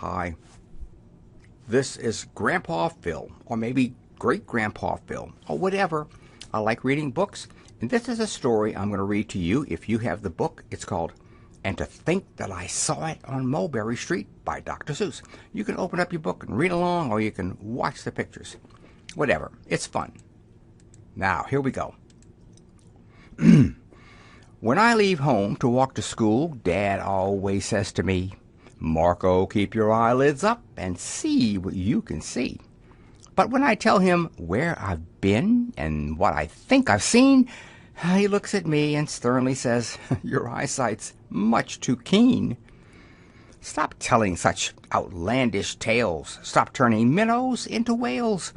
Hi, this is Grandpa Phil, or maybe Great Grandpa Phil, or whatever. I like reading books, and this is a story I'm going to read to you if you have the book. It's called And to Think That I Saw It on Mulberry Street by Dr. Seuss. You can open up your book and read along, or you can watch the pictures. Whatever. It's fun. Now, here we go. When I leave home to walk to school, Dad always says to me, "Marco, keep your eyelids up and see what you can see." But when I tell him where I've been and what I think I've seen, he looks at me and sternly says, "Your eyesight's much too keen. Stop telling such outlandish tales. Stop turning minnows into whales.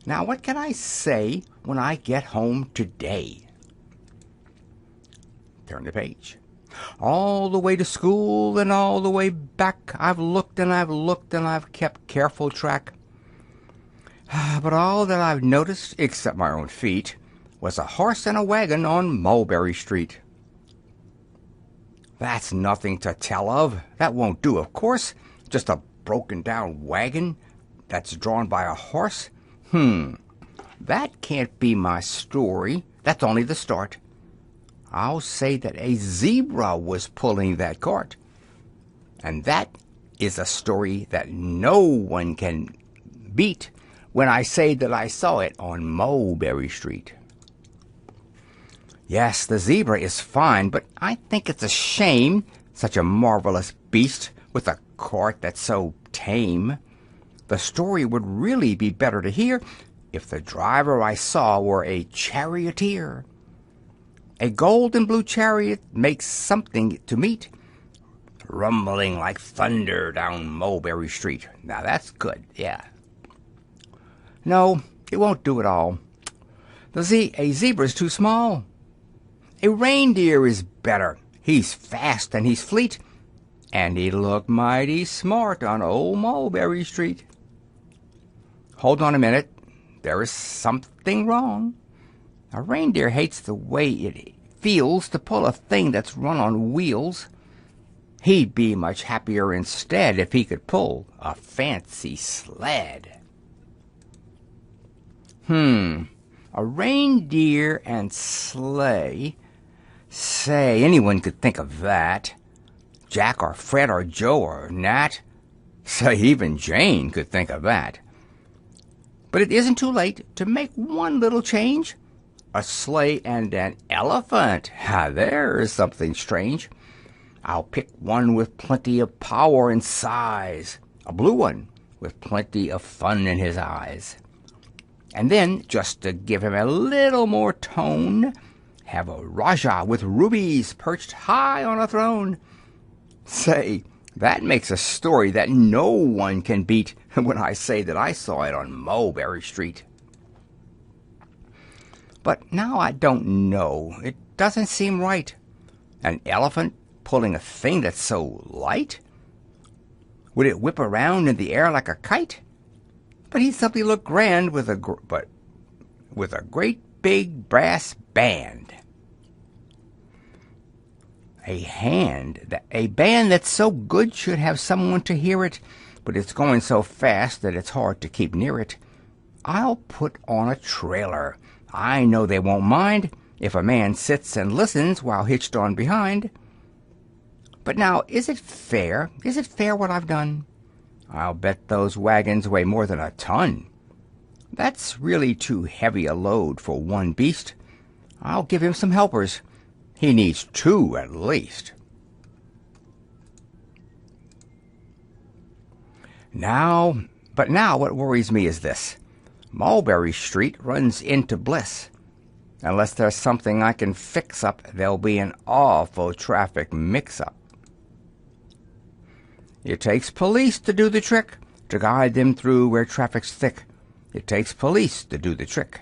Now what can I say when I get home today?" Turn the page. All the way to school and all the way back, I've looked and I've looked and I've kept careful track. But all that I've noticed, except my own feet, was a horse and a wagon on Mulberry Street. That's nothing to tell of. That won't do, of course. Just a broken down wagon that's drawn by a horse. That can't be my story. That's only the start. I'll say that a zebra was pulling that cart. And that is a story that no one can beat when I say that I saw it on Mulberry Street. Yes, the zebra is fine, but I think it's a shame, such a marvelous beast with a cart that's so tame. The story would really be better to hear if the driver I saw were a charioteer. A gold and blue chariot makes something to meet, rumbling like thunder down Mulberry Street. Now that's good, yeah. No, it won't do at all. A zebra's too small. A reindeer is better. He's fast and he's fleet, and he'd look mighty smart on old Mulberry Street. Hold on a minute. There is something wrong. A reindeer hates the way it feels to pull a thing that's run on wheels. He'd be much happier instead if he could pull a fancy sled. A reindeer and sleigh. Say, anyone could think of that. Jack or Fred or Joe or Nat. Say, even Jane could think of that. But it isn't too late to make one little change. A sleigh and an elephant. There's something strange. I'll pick one with plenty of power and size. A blue one with plenty of fun in his eyes. And then, just to give him a little more tone, have a Rajah with rubies perched high on a throne. Say, that makes a story that no one can beat when I say that I saw it on Mulberry Street. But now I don't know. It doesn't seem right. An elephant pulling a thing that's so light? Would it whip around in the air like a kite? But he'd simply look grand with a great big brass band. A band that's so good should have someone to hear it, but it's going so fast that it's hard to keep near it. I'll put on a trailer. I know they won't mind if a man sits and listens while hitched on behind. But now, is it fair? Is it fair what I've done? I'll bet those wagons weigh more than a ton. That's really too heavy a load for one beast. I'll give him some helpers. He needs two at least. But now what worries me is this. Mulberry Street runs into Bliss. Unless there's something I can fix up, there'll be an awful traffic mix-up. It takes police to do the trick, to guide them through where traffic's thick. It takes police to do the trick.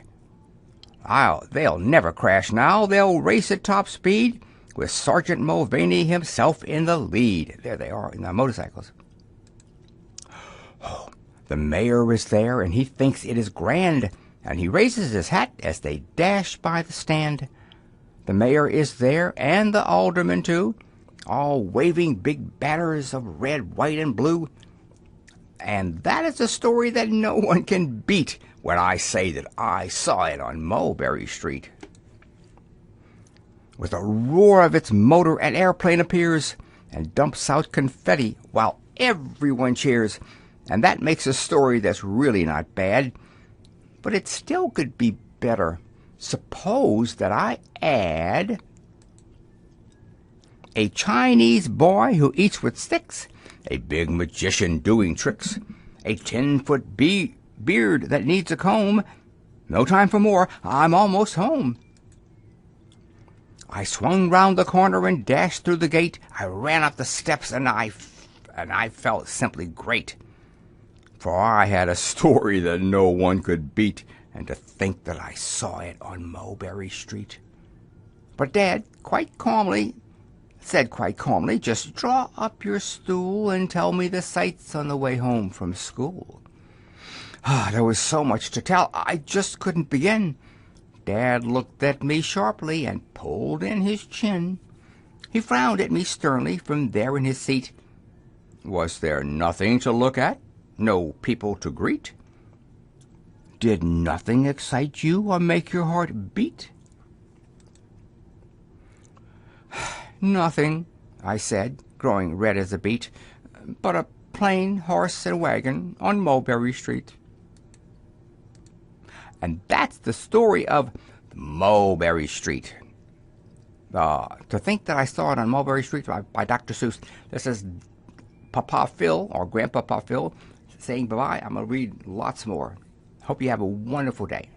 They'll never crash now. They'll race at top speed with Sergeant Mulvaney himself in the lead. There they are in their motorcycles. Oh, the mayor is there, and he thinks it is grand, and he raises his hat as they dash by the stand. The mayor is there, and the alderman too, all waving big banners of red, white, and blue. And that is a story that no one can beat when I say that I saw it on Mulberry Street. With a roar of its motor, an airplane appears and dumps out confetti while everyone cheers. And that makes a story that's really not bad. But it still could be better. Suppose that I add a Chinese boy who eats with sticks, a big magician doing tricks, a 10-foot beard that needs a comb. No time for more, I'm almost home. I swung round the corner and dashed through the gate. I ran up the steps and I felt simply great. For I had a story that no one could beat, and to think that I saw it on Mulberry Street. But Dad said quite calmly, just draw up your stool and tell me the sights on the way home from school. There was so much to tell, I just couldn't begin. Dad looked at me sharply and pulled in his chin. He frowned at me sternly from there in his seat. Was there nothing to look at? No people to greet? Did nothing excite you or make your heart beat? Nothing, I said, growing red as a beet, but a plain horse and wagon on Mulberry Street. And that's the story of Mulberry Street. To think that I saw it on Mulberry Street by Dr. Seuss. This is Papa Phil, or Grandpapa Phil, saying bye-bye. I'm going to read lots more. Hope you have a wonderful day.